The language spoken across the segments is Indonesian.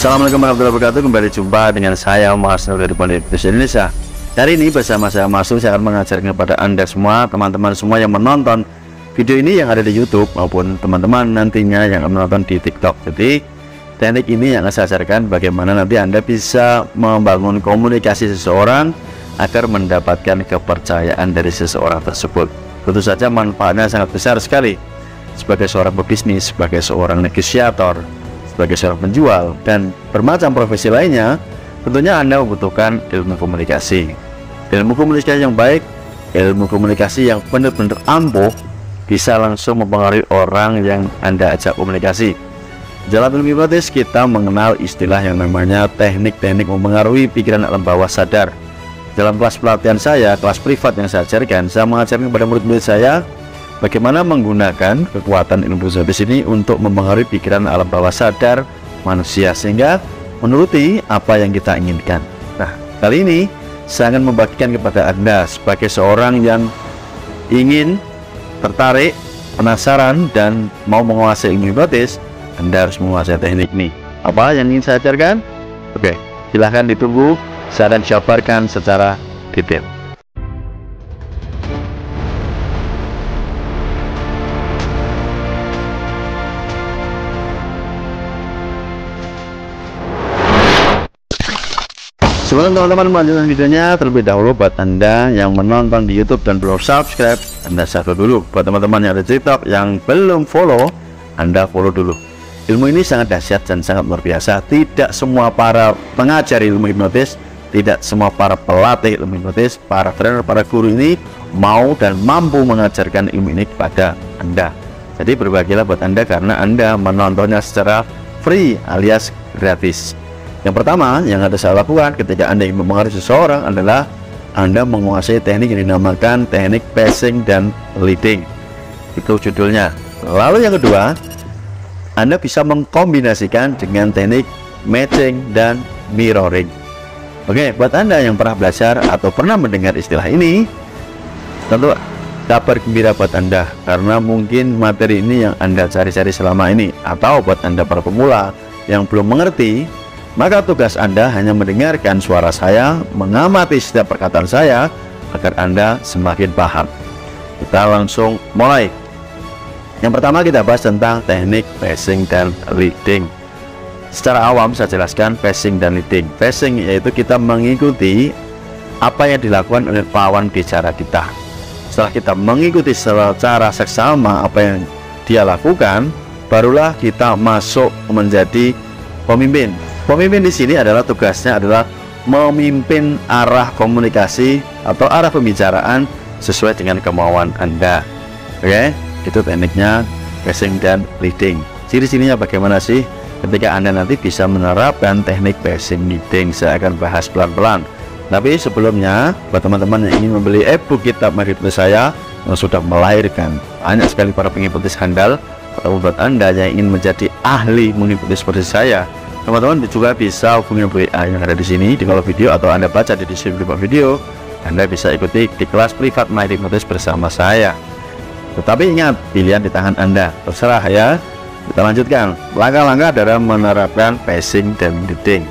Assalamualaikum warahmatullahi wabarakatuh. Kembali jumpa dengan saya Mas Nur dari Pondok Indonesia. Kali ini bersama saya Mas Nur, saya akan mengajarkan kepada Anda semua, teman-teman semua yang menonton video ini yang ada di YouTube maupun teman-teman nantinya yang akan menonton di TikTok. Jadi teknik ini yang akan saya ajarkan bagaimana nanti Anda bisa membangun komunikasi seseorang agar mendapatkan kepercayaan dari seseorang tersebut. Tentu saja manfaatnya sangat besar sekali sebagai seorang pebisnis, sebagai seorang negosiator, sebagai seorang penjual, dan bermacam profesi lainnya. Tentunya Anda membutuhkan ilmu komunikasi. Ilmu komunikasi yang baik, ilmu komunikasi yang benar-benar ampuh, bisa langsung mempengaruhi orang yang Anda ajak komunikasi. Dalam ilmu hipnotis kita mengenal istilah yang namanya teknik-teknik mempengaruhi pikiran alam bawah sadar. Dalam kelas pelatihan saya, kelas privat yang saya ajarkan, saya mengajarkan kepada murid-murid saya bagaimana menggunakan kekuatan ilmu hipnotis ini untuk mempengaruhi pikiran alam bawah sadar manusia sehingga menuruti apa yang kita inginkan. Nah, kali ini saya akan membagikan kepada Anda sebagai seorang yang ingin, tertarik, penasaran, dan mau menguasai ilmu hipnotis. Anda harus menguasai teknik ini. Apa yang ingin saya ajarkan? Oke, silahkan ditunggu. Saya akan jabarkan secara detail. Sebelum teman-teman melanjutkan videonya, terlebih dahulu buat Anda yang menonton di YouTube dan belum subscribe, Anda subscribe dulu. Buat teman-teman yang ada di TikTok yang belum follow, Anda follow dulu. Ilmu ini sangat dahsyat dan sangat luar biasa. Tidak semua para pengajar ilmu hipnotis, tidak semua para pelatih ilmu hipnotis, para trainer, para guru ini mau dan mampu mengajarkan ilmu ini kepada Anda. Jadi berbahagialah buat Anda karena Anda menontonnya secara free alias gratis. Yang pertama yang harus saya lakukan ketika Anda ingin mempengaruhi seseorang adalah Anda menguasai teknik yang dinamakan teknik passing dan leading. Itu judulnya. Lalu yang kedua, Anda bisa mengkombinasikan dengan teknik matching dan mirroring. Oke, buat Anda yang pernah belajar atau pernah mendengar istilah ini, tentu kabar gembira buat Anda karena mungkin materi ini yang Anda cari-cari selama ini. Atau buat Anda para pemula yang belum mengerti, maka tugas Anda hanya mendengarkan suara saya, mengamati setiap perkataan saya agar Anda semakin paham. Kita langsung mulai. Yang pertama kita bahas tentang teknik passing dan leading. Secara awam saya jelaskan passing dan leading. Passing yaitu kita mengikuti apa yang dilakukan oleh lawan bicara kita. Setelah kita mengikuti secara seksama apa yang dia lakukan, barulah kita masuk menjadi pemimpin. Pemimpin di sini adalah tugasnya adalah memimpin arah komunikasi atau arah pembicaraan sesuai dengan kemauan Anda. Oke, itu tekniknya passing dan leading. Ciri-cirinya bagaimana sih ketika Anda nanti bisa menerapkan teknik passing leading? Saya akan bahas pelan-pelan. Tapi sebelumnya, buat teman-teman yang ingin membeli e-book kitab menghipnotis saya yang sudah melahirkan banyak sekali para penghipnotis handal, atau buat Anda yang ingin menjadi ahli menghipnotis seperti saya, teman-teman juga bisa hubungi WA yang ada di sini di kolom video atau Anda baca di deskripsi video. Anda bisa ikuti di kelas privat My Hipnotis bersama saya. Tetapi ingat, pilihan di tangan Anda, terserah ya. Kita lanjutkan langkah-langkah dalam menerapkan passing dan leading.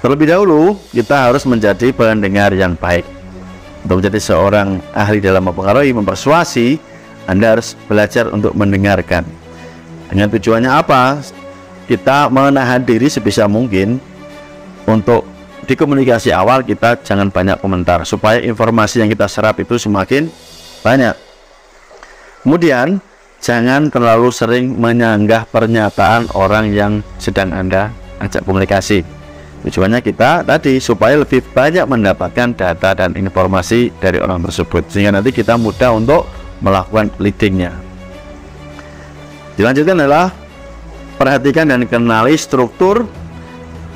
Terlebih dahulu kita harus menjadi pendengar yang baik. Untuk menjadi seorang ahli dalam mempengaruhi, mempersuasi, Anda harus belajar untuk mendengarkan. Dengan tujuannya apa? Kita menahan diri sebisa mungkin untuk di komunikasi awal kita jangan banyak komentar supaya informasi yang kita serap itu semakin banyak. Kemudian jangan terlalu sering menyanggah pernyataan orang yang sedang Anda ajak komunikasi. Tujuannya kita tadi supaya lebih banyak mendapatkan data dan informasi dari orang tersebut sehingga nanti kita mudah untuk melakukan leadingnya. Dilanjutkan adalah perhatikan dan kenali struktur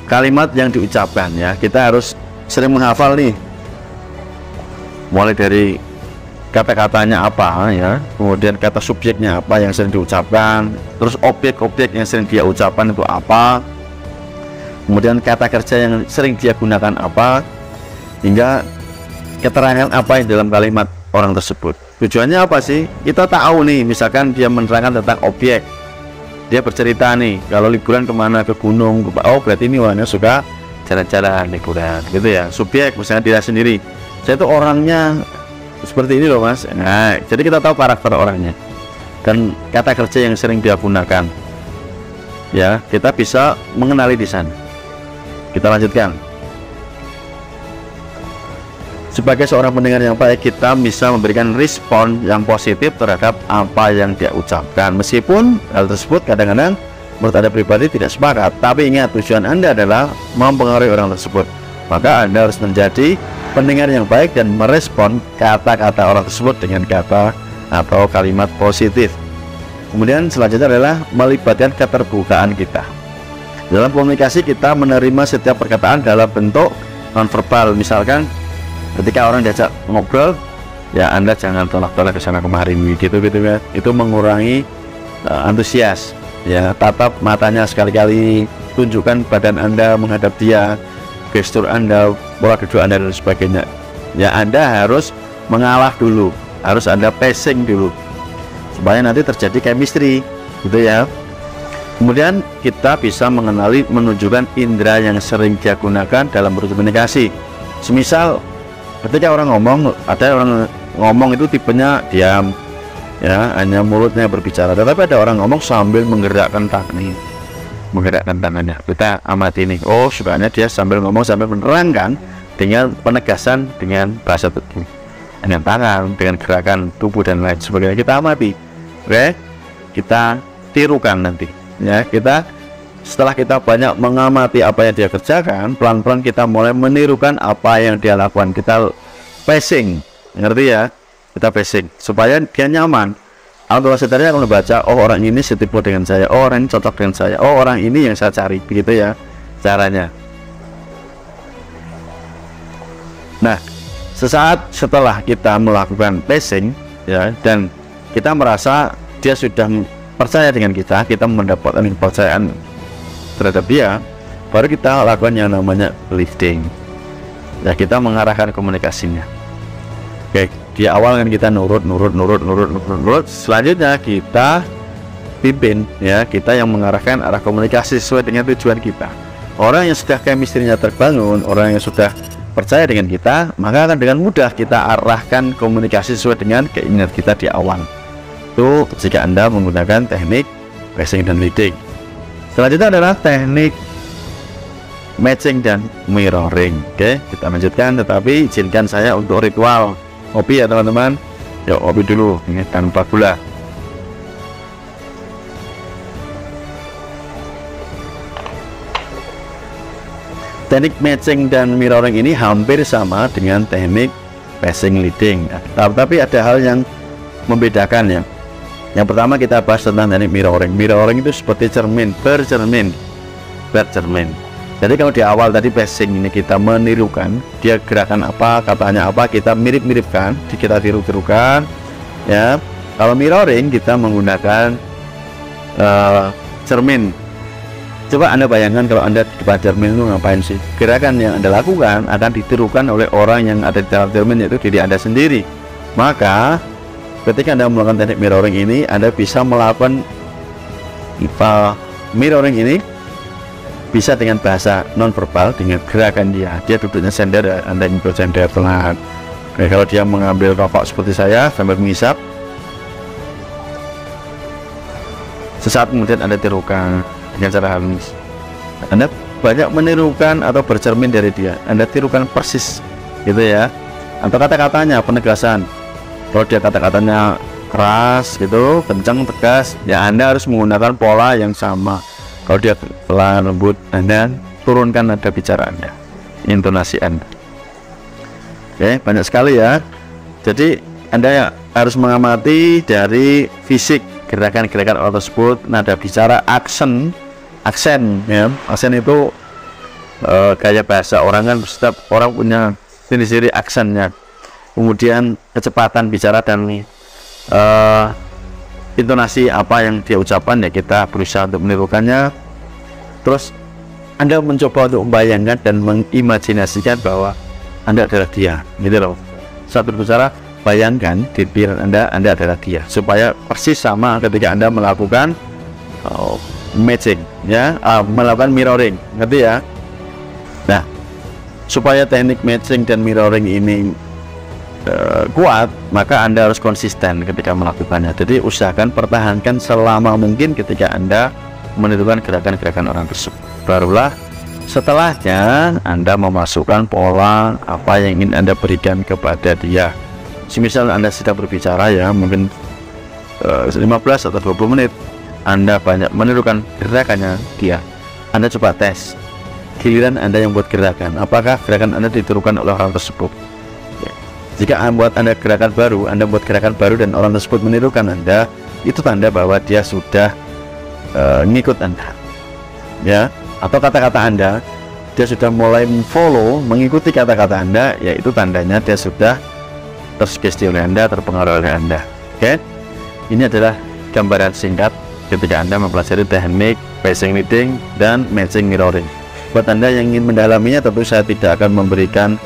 kalimat yang diucapkan ya. Kita harus sering menghafal nih, mulai dari kata-katanya apa ya, kemudian kata subjeknya apa yang sering diucapkan, terus objek-objek yang sering dia ucapkan itu apa, kemudian kata kerja yang sering dia gunakan apa, hingga keterangan apa yang dalam kalimat orang tersebut. Tujuannya apa sih? Kita tahu nih, misalkan dia menerangkan tentang objek, dia bercerita nih kalau liburan kemana, ke gunung, oh berarti ini orangnya suka jalan-jalan liburan gitu ya. Subjek misalnya dia sendiri, saya tuh orangnya seperti ini loh mas. Nah jadi kita tahu karakter orangnya dan kata kerja yang sering dia gunakan ya, kita bisa mengenali di sana. Kita lanjutkan. Sebagai seorang pendengar yang baik, kita bisa memberikan respon yang positif terhadap apa yang dia ucapkan, meskipun hal tersebut kadang-kadang menurut Anda pribadi tidak sepakat. Tapi ingat, tujuan Anda adalah mempengaruhi orang tersebut. Maka Anda harus menjadi pendengar yang baik dan merespon kata-kata orang tersebut dengan kata atau kalimat positif. Kemudian selanjutnya adalah melibatkan keterbukaan kita. Dalam komunikasi kita menerima setiap perkataan dalam bentuk nonverbal. Misalkan ketika orang diajak ngobrol, ya Anda jangan tolak-tolak ke sana kemari gitu ya. Itu mengurangi antusias. Ya, tatap matanya sekali-kali, tunjukkan badan Anda menghadap dia, gestur Anda, pola duduk Anda dan sebagainya. Ya, Anda harus mengalah dulu, harus Anda pacing dulu supaya nanti terjadi chemistry gitu ya. Kemudian kita bisa mengenali, menunjukkan indera yang sering dia gunakan dalam berkomunikasi. Semisal ketika orang ngomong, ada orang ngomong itu tipenya diam ya, hanya mulutnya berbicara, tetapi ada orang ngomong sambil menggerakkan tangannya, kita amati ini. Oh sebenarnya dia sambil ngomong sambil menerangkan dengan penegasan, dengan bahasa tubuh, dengan tangan, dengan gerakan tubuh dan lain sebagainya. Kita amati, oke, kita tirukan nanti ya. Kita setelah kita banyak mengamati apa yang dia kerjakan, pelan-pelan kita mulai menirukan apa yang dia lakukan. Kita pacing, ngerti ya? Kita pacing supaya dia nyaman. Kalau sadarnya akan membaca, oh orang ini setipe dengan saya, oh orang ini cocok dengan saya, oh orang ini yang saya cari, begitu ya caranya. Nah, sesaat setelah kita melakukan pacing ya, dan kita merasa dia sudah percaya dengan kita, kita mendapatkan kepercayaan terhadap dia, baru kita lakukan yang namanya lifting ya, kita mengarahkan komunikasinya. Oke, di awal kan kita nurut, selanjutnya kita pimpin ya, kita yang mengarahkan arah komunikasi sesuai dengan tujuan kita. Orang yang sudah chemistry-nya terbangun, orang yang sudah percaya dengan kita, maka akan dengan mudah kita arahkan komunikasi sesuai dengan keinginan kita di awal. Itu jika Anda menggunakan teknik pacing dan leading. Selanjutnya adalah teknik matching dan mirroring. Oke, kita lanjutkan, tetapi izinkan saya untuk ritual kopi ya teman-teman. Yuk kopi dulu, ini tanpa gula. Teknik matching dan mirroring ini hampir sama dengan teknik pacing leading, tapi ada hal yang membedakan ya. Yang pertama kita bahas tentang teknik mirroring. Mirroring itu seperti cermin, bercermin. Jadi kalau di awal tadi pacing ini kita menirukan, dia gerakan apa, katanya apa, kita mirip-miripkan, kita tiru-tirukan ya. Kalau mirroring kita menggunakan cermin. Coba Anda bayangkan kalau Anda di depan cermin itu ngapain sih? Gerakan yang Anda lakukan akan ditirukan oleh orang yang ada di dalam cermin, yaitu diri Anda sendiri. Maka ketika Anda melakukan teknik mirroring ini, Anda bisa melakukan mirroring ini bisa dengan bahasa nonverbal, dengan gerakan dia duduknya sender, Anda ikut sender pelan. Oke, kalau dia mengambil rokok seperti saya sambil menghisap, sesaat kemudian Anda tirukan dengan cara halus. Anda banyak menirukan atau bercermin dari dia, Anda tirukan persis gitu ya. Atau kata-katanya, penegasan, kalau dia kata-katanya keras gitu, kencang, tegas, ya Anda harus menggunakan pola yang sama. Kalau dia pelan, lembut, Anda turunkan nada bicara Anda, intonasi Anda. Oke, banyak sekali ya. Jadi Anda harus mengamati dari fisik, gerakan-gerakan orang tersebut, nada bicara, aksen ya. Aksen itu kayak bahasa orang kan, setiap orang punya ciri-ciri aksennya. Kemudian kecepatan bicara dan intonasi apa yang dia ucapkan, ya kita berusaha untuk menirukannya. Terus Anda mencoba untuk membayangkan dan mengimajinasikan bahwa Anda adalah dia, gitu loh. Saat berbicara, bayangkan di pikiran Anda adalah dia, supaya persis sama ketika Anda melakukan matching ya, melakukan mirroring, ngerti ya? Nah, supaya teknik matching dan mirroring ini kuat, maka Anda harus konsisten ketika melakukannya. Jadi usahakan pertahankan selama mungkin ketika Anda menirukan gerakan-gerakan orang tersebut. Barulah setelahnya Anda memasukkan pola apa yang ingin Anda berikan kepada dia. Semisal Anda sedang berbicara ya, mungkin 15 atau 20 menit Anda banyak menirukan gerakannya dia, Anda coba tes. Giliran Anda yang buat gerakan, apakah gerakan Anda ditirukan oleh orang tersebut? Jika Anda gerakan baru, Anda buat gerakan baru dan orang tersebut menirukan Anda, itu tanda bahwa dia sudah ngikut Anda, ya. Atau kata-kata Anda, dia sudah mulai follow, mengikuti kata-kata Anda, yaitu tandanya dia sudah tersugesti oleh Anda, terpengaruh oleh Anda. Oke, ini adalah gambaran singkat ketika Anda mempelajari teknik passing leading dan matching mirroring. Buat Anda yang ingin mendalaminya, tentu saya tidak akan memberikan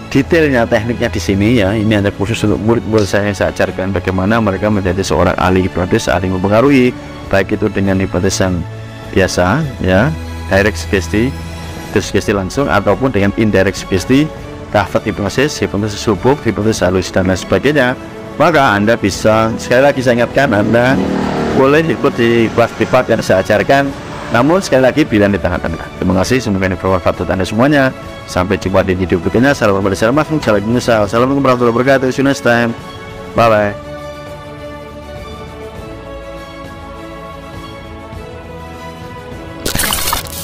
detailnya tekniknya di sini ya. Ini hanya khusus untuk murid-murid saya yang saya ajarkan bagaimana mereka menjadi seorang ahli hipnotis, ahli mempengaruhi, baik itu dengan hipnotis yang biasa ya, direct sugesti langsung, ataupun dengan indirect sugesti, covered hipnosis, hipnosis subuk, hipnosis halus dan lain sebagainya. Maka Anda bisa, sekali lagi saya ingatkan, Anda boleh ikut di kelas privat yang saya ajarkan, namun sekali lagi pilihan di tangan Anda. Terima kasih, semoga ini bermanfaat untuk Anda semuanya. Sampai jumpa di video berikutnya. Assalamualaikum warahmatullahi wabarakatuh. Assalamualaikum warahmatullahi wabarakatuh. See you next time. Bye bye.